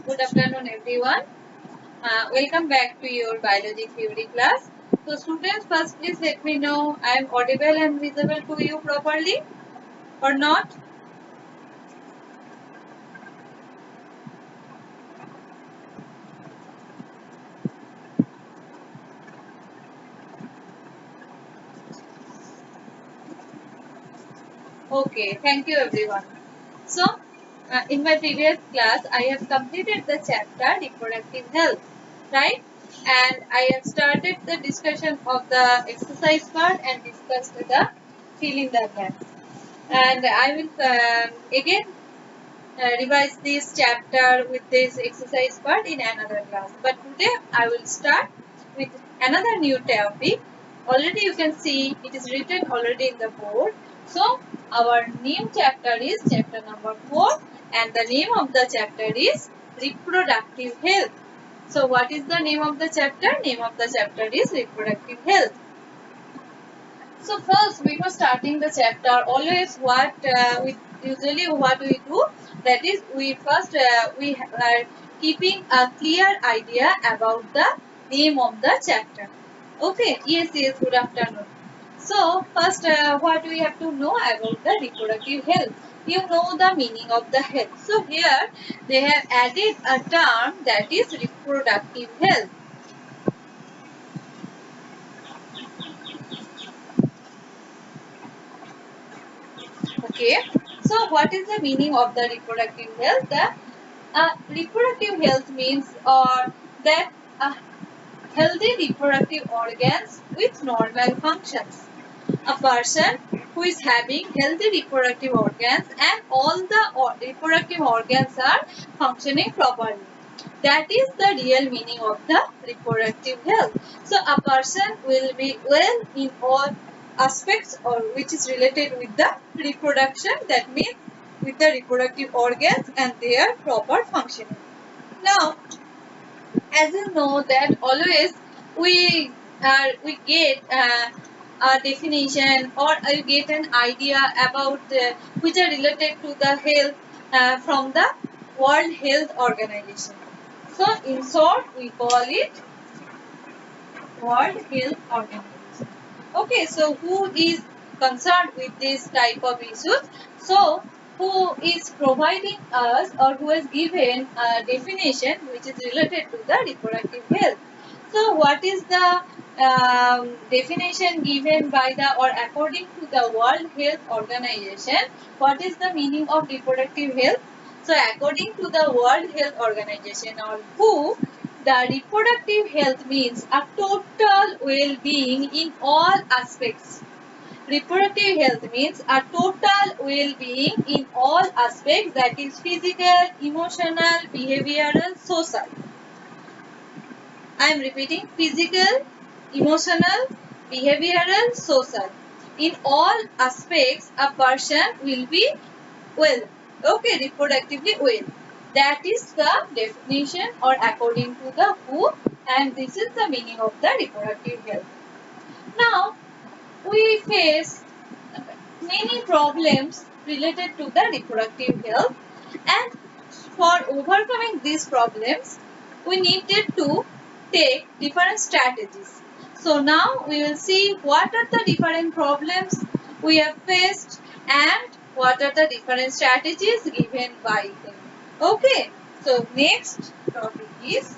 Good afternoon, everyone. Welcome back to your biology theory class. So, students, first please let me know I am audible and visible to you properly or not. Okay, thank you, everyone. So, in my previous class, I have completed the chapter reproductive health, right? And I have started the discussion of the exercise part and discussed the fill in the blanks. And I will again revise this chapter with this exercise part in another class. But today I will start with another new topic. Already you can see it is written already in the board. So our new chapter is chapter number 4 and the name of the chapter is reproductive health. So what is the name of the chapter? Name of the chapter is reproductive health. So first, before starting the chapter, always what we do, that is we first we are keeping a clear idea about the name of the chapter. Okay, yes, good afternoon. So first, what we have to know about the reproductive health. You know the meaning of the health. So here they have added a term that is reproductive health. Okay. So what is the meaning of the reproductive health? Reproductive health means that healthy reproductive organs with normal functions. A person who is having healthy reproductive organs and all the reproductive organs are functioning properly. That is the real meaning of the reproductive health. So a person will be well in all aspects or which is related with the reproduction, that means with the reproductive organs and their proper functioning. Now, as you know that always we get a definition or you get an idea about which are related to the health from the World Health Organization. So in short we call it World Health Organization. Okay, so who is concerned with this type of issues? So who is providing us or who has given a definition which is related to the reproductive health? So what is the definition given by the or according to the World Health Organization? What is the meaning of reproductive health? So according to the World Health Organization or WHO, the reproductive health means a total well-being in all aspects. Reproductive health means a total well-being in all aspects, that is physical, emotional, behavioral, social. I am repeating, physical, emotional, behavioral, social. In all aspects, a person will be well. Okay, reproductively well. That is the definition or according to the WHO, and this is the meaning of the reproductive health. Now, we face many problems related to the reproductive health, and for overcoming these problems, we needed to take different strategies. So now we will see what are the different problems we have faced and what are the different strategies given by them. Okay, so next topic is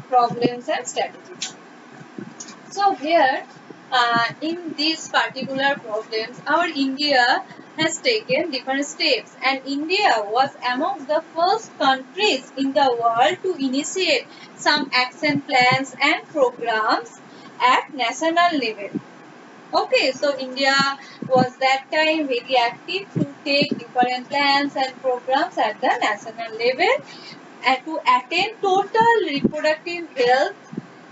problems and strategies. So here, in these particular problems, our India has taken different steps, and India was among the first countries in the world to initiate some action plans and programs at national level. Okay, so India was that time very active to take different plans and programs at the national level and to attain total reproductive health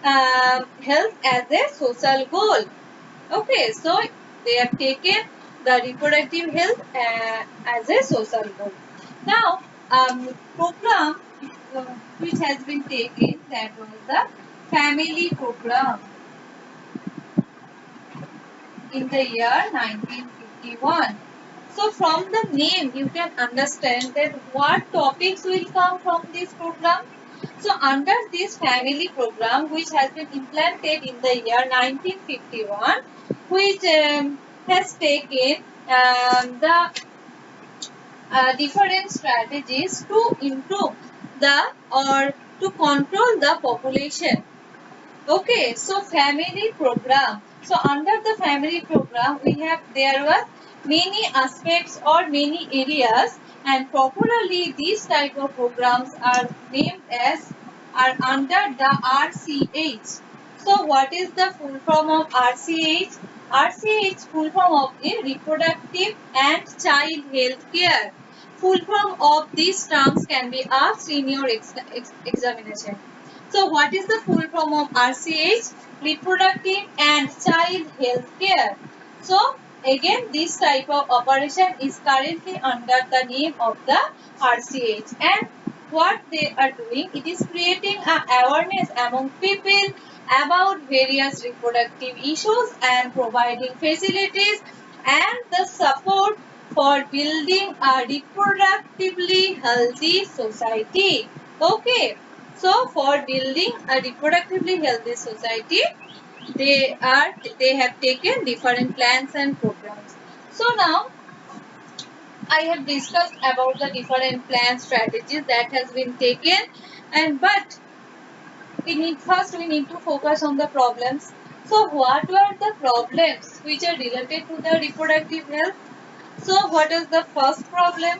as a social goal. Okay, so they have taken the reproductive health as a social goal. Now, program which has been taken, that was the family program. in the year 1951. So from the name you can understand that what topics will come from this program. So under this family program, which has been implanted in the year 1951, which has taken the different strategies to improve the or to control the population. Okay, so family program. So under the family program, there were many aspects or many areas, and popularly these type of programs are named as are under the RCH. So what is the full form of RCH? RCH full form of a reproductive and child health care. Full form of these terms can be asked in your examination. So what is the full form of RCH? Reproductive and Child Health Care. So again this type of operation is currently under the name of the RCH, and what they are doing, it is creating an awareness among people about various reproductive issues and providing facilities and the support for building a reproductively healthy society. Okay. So for building a reproductively healthy society, they have taken different plans and programs. So now I have discussed about the different plan strategies that has been taken, and but we need to focus on the problems. So what were the problems which are related to the reproductive health? So what is the first problem?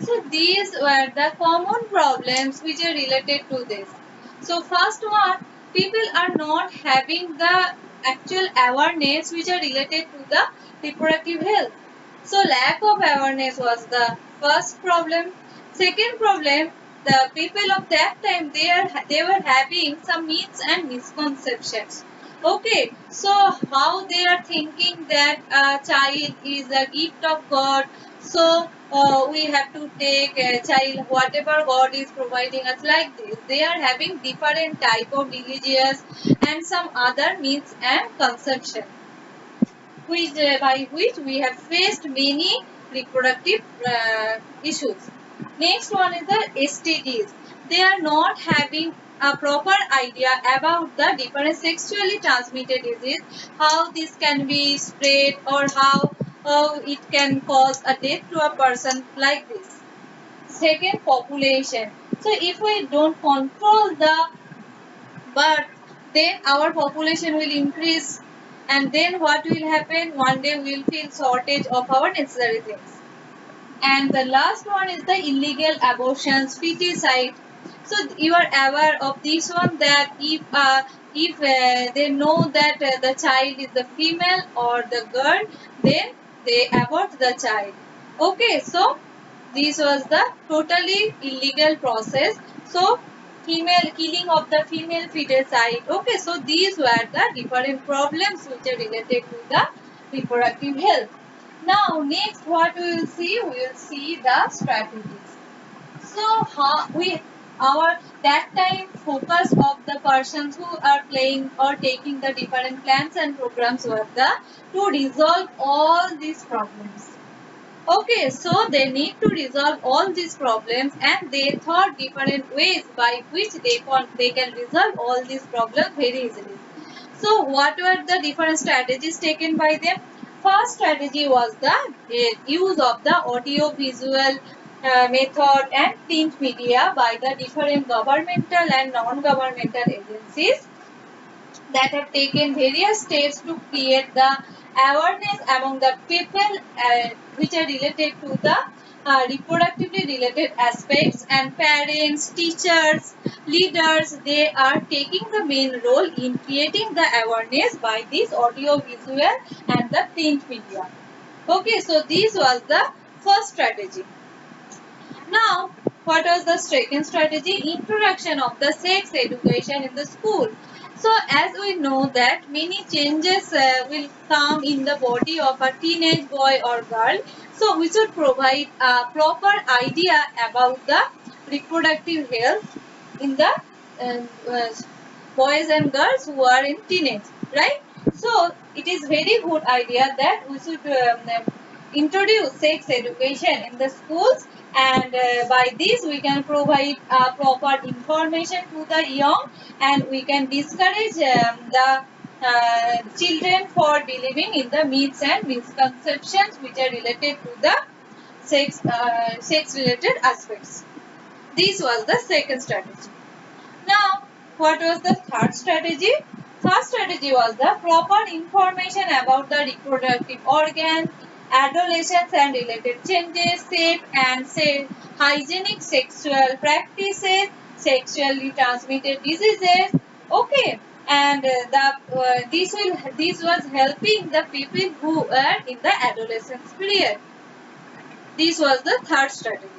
So these were the common problems which are related to this. So first one, people are not having the actual awareness which are related to the reproductive health. So lack of awareness was the first problem. Second problem, the people of that time they were having some myths and misconceptions. Okay, so how they are thinking that a child is a gift of God, so we have to take a child whatever God is providing us, like this. They are having different type of religious and some other myths and conception, which by which we have faced many reproductive issues. Next one is the STDs. They are not having a proper idea about the different sexually transmitted disease, how this can be spread, or how it can cause a death to a person, like this. Second, population. So if we don't control the birth, then our population will increase, and then what will happen? One day we will feel shortage of our necessary things. And the last one is the illegal abortions, feticide. So you are aware of this one, that if they know that the child is the female or the girl, then they abort the child. Okay, so this was the totally illegal process. So female killing of the female feticide. Okay, so these were the different problems which are related to the reproductive health. Now next what we will see the strategies. So how we our that time focus of the persons who are playing or taking the different plans and programs were the to resolve all these problems. Okay, so they need to resolve all these problems, and they thought different ways by which they can resolve all these problems very easily. So what were the different strategies taken by them? First strategy was the use of the audio visual method and print media by the different governmental and non-governmental agencies. that have taken various steps to create the awareness among the people which are related to the reproductively related aspects, and parents, teachers, leaders, they are taking the main role in creating the awareness by this audio visual and the print media. Okay, so this was the first strategy. Now, what was the second strategy? Introduction of the sex education in the school. So, as we know that many changes will come in the body of a teenage boy or girl. So, we should provide a proper idea about the reproductive health in the boys and girls who are in teenage, right? So, it is very good idea that we should introduce sex education in the schools, and by this we can provide proper information to the young, and we can discourage the children for believing in the myths and misconceptions which are related to the sex related aspects. This was the second strategy. Now, what was the third strategy? Third strategy was the proper information about the reproductive organs, adolescence and related changes, safe and hygienic sexual practices, sexually transmitted diseases. Okay, and this was helping the people who were in the adolescence period. This was the third strategy.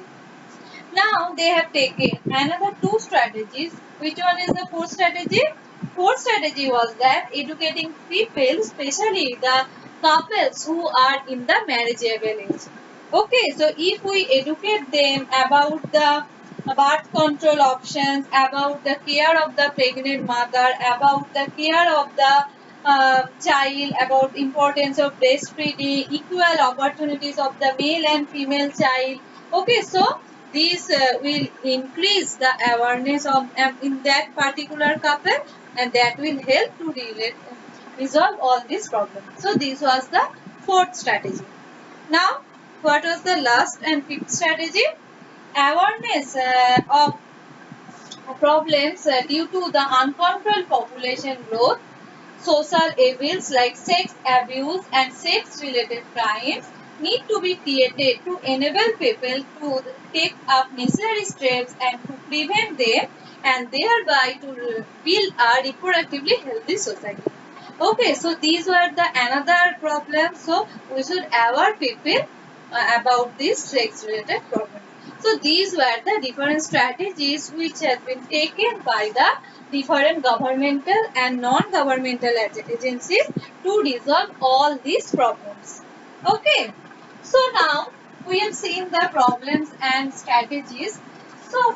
Now they have taken another two strategies. Which one is the fourth strategy? Fourth strategy was that educating people, especially the couples who are in the marriageable age. Okay, so if we educate them about the birth control options, about the care of the pregnant mother, about the care of the child, about importance of breastfeeding, equal opportunities of the male and female child. Okay, so this will increase the awareness of in that particular couple, and that will help to resolve all these problems. So this was the fourth strategy. Now, what was the last and fifth strategy? Awareness of problems due to the uncontrolled population growth, social evils like sex abuse and sex related crimes need to be created to enable people to take up necessary steps and to prevent them, and thereby to build a reproductively healthy society. Okay, so these were the another problems. So we should aware people about this sex related problem. So these were the different strategies which have been taken by the different governmental and non-governmental agencies to resolve all these problems. Okay, so now we have seen the problems and strategies. So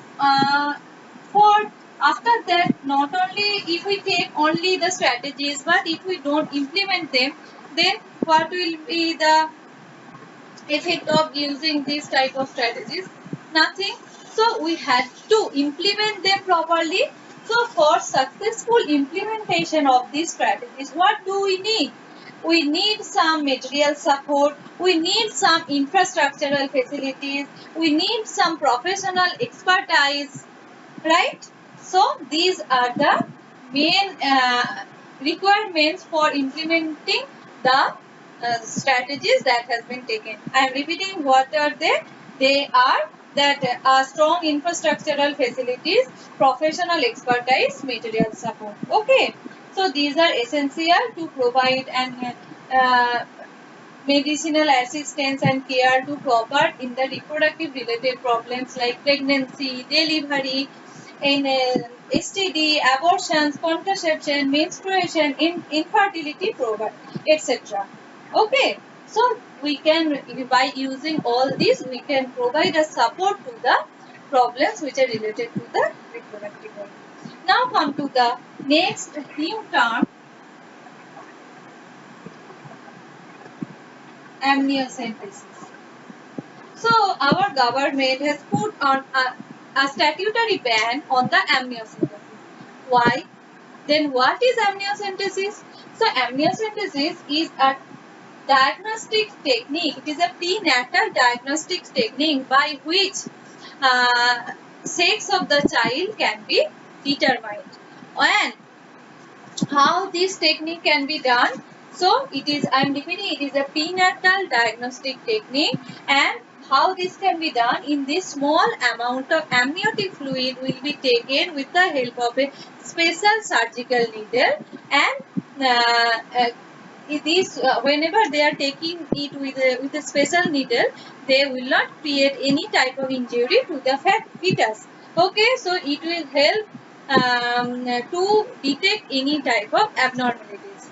for after that, not only if we take only the strategies, but if we don't implement them, then what will be the effect of using these type of strategies? Nothing. So we had to implement them properly. So for successful implementation of these strategies, what do we need? We need some material support, we need some infrastructural facilities, we need some professional expertise, right? So these are the main requirements for implementing the strategies that has been taken. I am repeating what are they. They are that strong infrastructural facilities, professional expertise, material support. Okay, so these are essential to provide an medicinal assistance and care to proper in the reproductive related problems like pregnancy, delivery, in STD, abortions, contraception, menstruation, infertility, etc. Okay, so we can, by using all these, we can provide a support to the problems which are related to the reproductive health. Now come to the next new term, amniocentesis. So our government has put on a statutory ban on the amniocentesis. Why? Then what is amniocentesis? So amniocentesis is a diagnostic technique. It is a prenatal diagnostic technique by which sex of the child can be determined. And how this technique can be done. So it is, I am repeating, it is a prenatal diagnostic technique, and how this can be done: in this small amount of amniotic fluid will be taken with the help of a special surgical needle, and whenever they are taking it with a special needle, they will not create any type of injury to the fetus. Okay, so it will help to detect any type of abnormalities.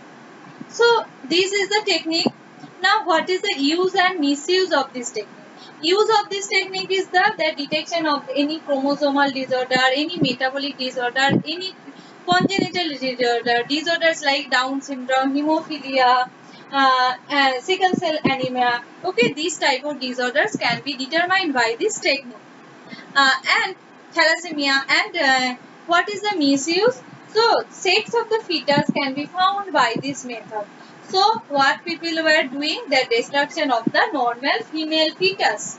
So this is the technique. Now what is the use and misuse of this technique? Use of this technique is the detection of any chromosomal disorder, any metabolic disorder, any congenital disorder, disorders like Down syndrome, hemophilia, sickle cell anemia. Okay, these type of disorders can be determined by this technique. And thalassemia. And what is the misuse? So sex of the fetus can be found by this method. So what people were doing? The destruction of the normal female fetus.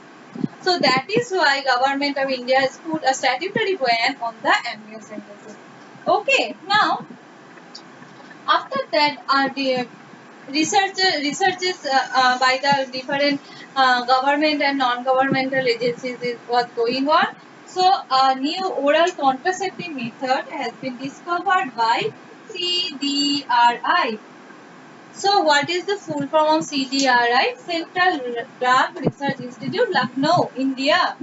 So that is why Government of India has put a statutory ban on the amniocentesis. Okay, now after that the researches by the different government and non-governmental agencies was going on. So a new oral contraceptive method has been discovered by CDRI. So what is the full form of CDRI? Central Drug Research Institute, Lucknow, India.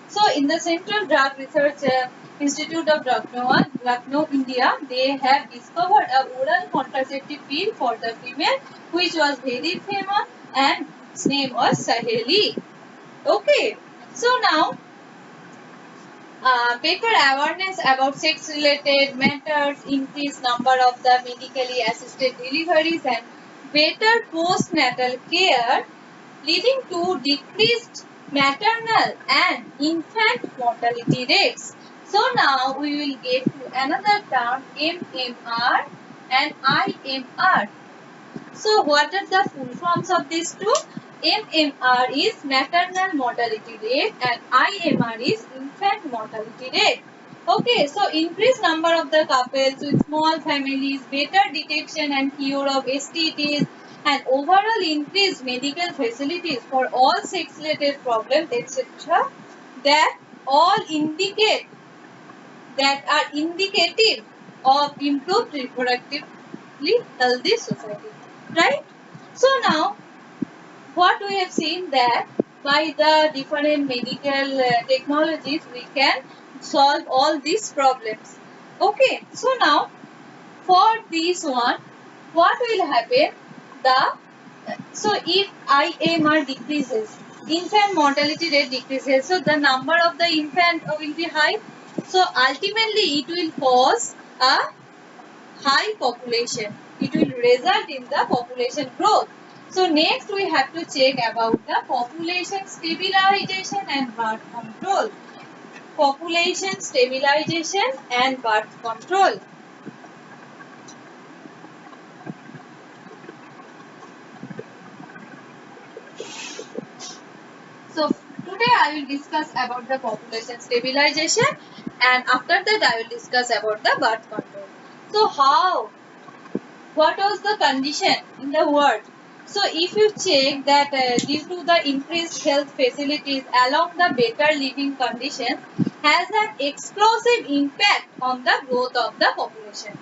So in the Central Drug Research Institute of Lucknow, India, they have discovered a oral contraceptive pill for the female, which was very famous, and its name was Saheli. Okay. So now better awareness about sex-related matters, increased number of the medically assisted deliveries, and better postnatal care, leading to decreased maternal and infant mortality rates. So now we will get to another term, MMR and IMR. So what are the full forms of these two? MMR is maternal mortality rate and IMR is infant mortality rate. Okay, so increased number of the couples with small families, better detection and cure of STDs, and overall increased medical facilities for all sex-related problems, etc. That all indicate, that are indicative of improved reproductively healthy society, right? So now what we have seen, that by the different medical technologies we can solve all these problems. Okay, so now for this one, what will happen? So if IMR decreases, infant mortality rate decreases, so the number of the infant will be high. So ultimately it will cause a high population. It will result in the population growth. So next we have to check about the population stabilization and birth control. Population stabilization and birth control. So today I will discuss about the population stabilization, and after that I will discuss about the birth control. So what was the condition in the world? So if you check that due to the increased health facilities along the better living conditions has an explosive impact on the growth of the population.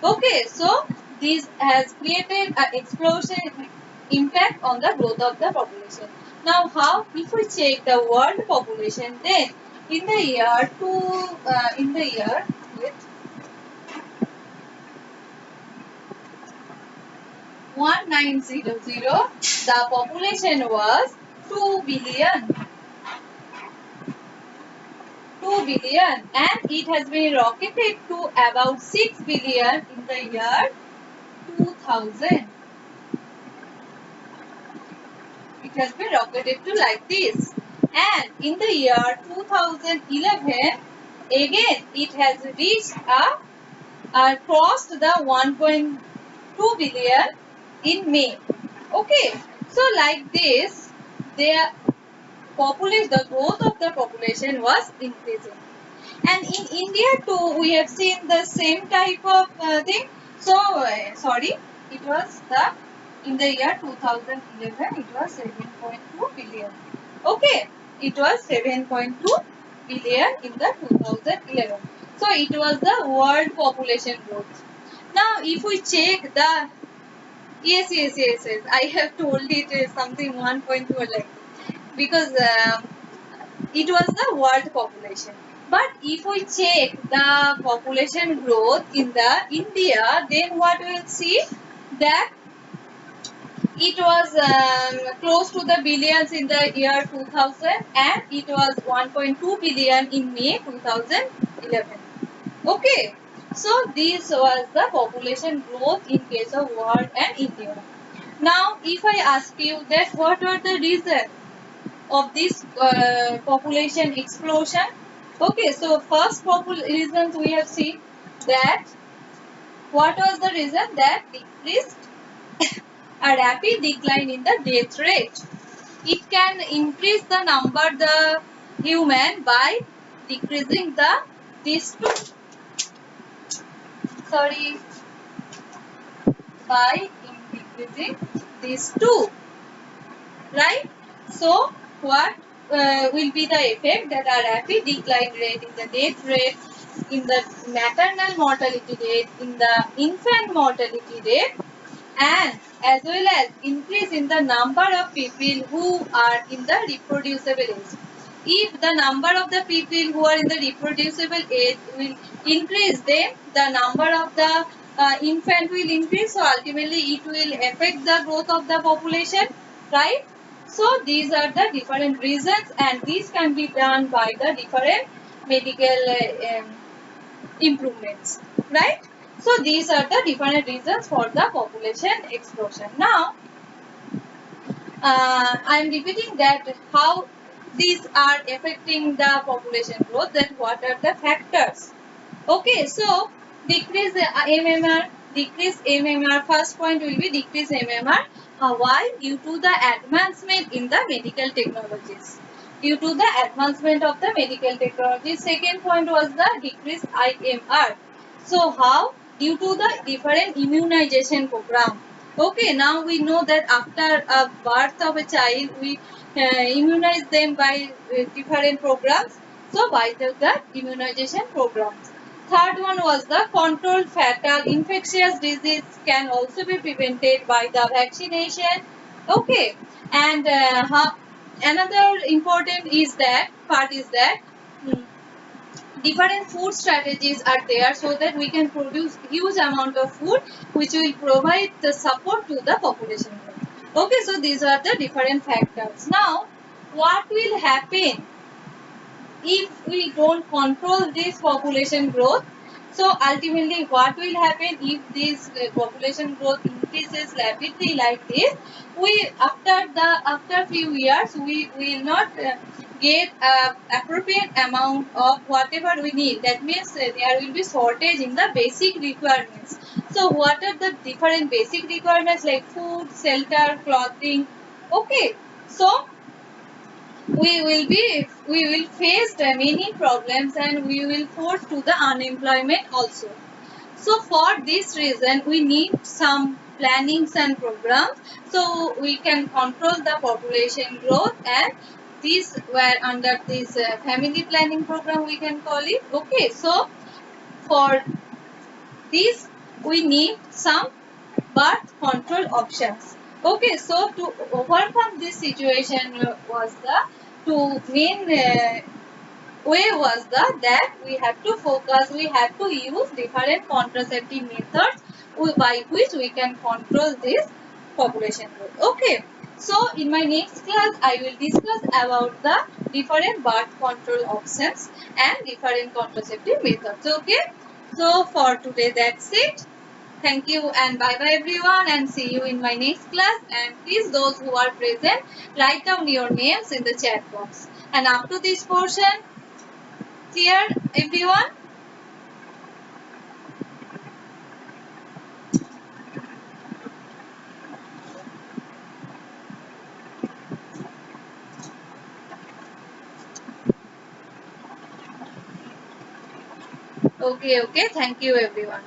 Okay, so this has created an explosion impact on the growth of the population. Now how? If we check the world population, then in the year wait, 1900, the population was 2 billion. 2 billion, and it has been rocketed to about 6 billion in the year 2000. It has been rocketed to like this. And in the year 2011, again it has reached crossed the 1.2 billion in May. Okay, so like this, the growth of the population was increasing. And in India too, we have seen the same type of thing. So sorry, it was the in the year 2011 it was 7.2 billion. Okay, it was 7.2 billion in the 2011. So it was the world population growth. Now if we check the yes. I have told it something 1.2 like because it was the world population. But if we check the population growth in the India, then what we will see that it was close to the billions in the year 2000 and it was 1.2 billion in May 2011. Okay, so this was the population growth in case of world and India. Now, if I ask you that what are the reasons of this population explosion? Okay, so first reasons we have seen that what was the reason that decreased a rapid decline in the death rate. It can increase the number the human by decreasing the these two sorry by decreasing these two, right? So what will be the effect that a rapid decline rate in the death rate, in the maternal mortality rate, in the infant mortality rate, and as well as increase in the number of people who are in the reproducible age. If the number of the people who are in the reproducible age will increase, then the number of the infant will increase, so ultimately it will affect the growth of the population, right? So these are the different reasons and these can be done by the different medical improvements, right? So these are the different reasons for the population explosion. Now I am repeating that how these are affecting the population growth, that what are the factors. Okay, so decrease MMR, first point will be decrease MMR. Why? Due to the advancement in the medical technologies. Due to the advancement of the medical technology. Second point was the decrease IMR. So how? Due to the different immunization program. Okay, now we know that after a birth of a child, we immunize them by different programs. So by the immunization programs. Third one was the controlled fatal infectious disease can also be prevented by the vaccination. Okay, and another important is that part is that different food strategies are there so that we can produce huge amount of food which will provide the support to the population growth. Okay, so these are the different factors. Now, what will happen if we don't control this population growth? So ultimately what will happen if this population growth increases rapidly like this? We after few years we will not get appropriate amount of whatever we need. That means there will be shortage in the basic requirements. So what are the different basic requirements like food, shelter, clothing? Okay, so we will face many problems and we will force to the unemployment also. So for this reason we need some plannings and programs so we can control the population growth, and these were under this family planning program we can call it. Okay, so for this we need some birth control options. Okay, so to overcome this situation was the to main way was that we have to focus, we have to use different contraceptive methods by which we can control this population growth. Okay, so in my next class I will discuss about the different birth control options and different contraceptive methods. Okay, so for today that's it. Thank you and bye bye everyone, and see you in my next class. And please, those who are present, write down your names in the chat box. And up to this portion, clear everyone? Okay, thank you everyone.